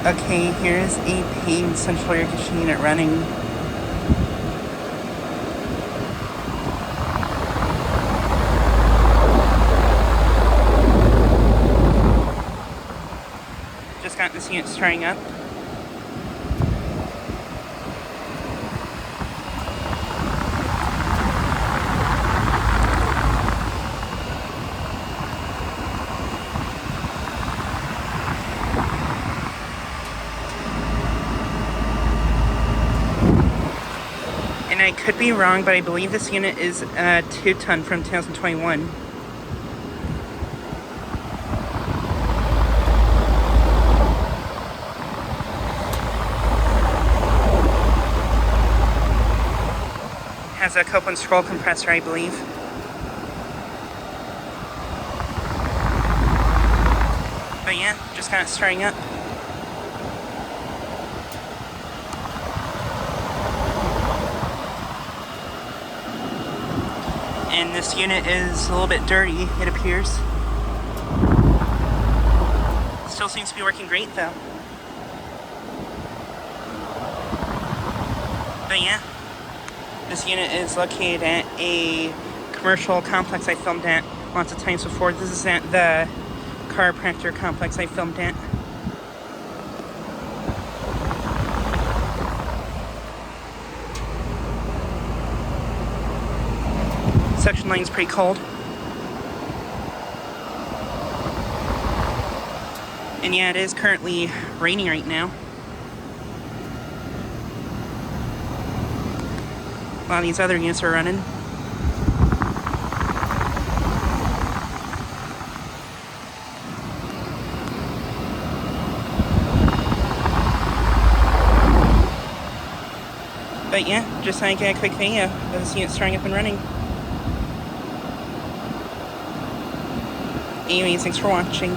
Okay, here's a Payne central air conditioning unit running. Just got this unit starting up. And I could be wrong, but I believe this unit is a 2-ton from 2021. Has a Copeland scroll compressor, I believe. But yeah, just got it starting up. And this unit is a little bit dirty, it appears. Still seems to be working great though. But yeah, this unit is located at a commercial complex I filmed at lots of times before. This is at the Chiropractor Complex I filmed at. Suction line's pretty cold. And yeah, it is currently raining right now. A lot of these other units are running. But yeah, just like a quick video of this unit starting up and running. Anyways, thanks for watching.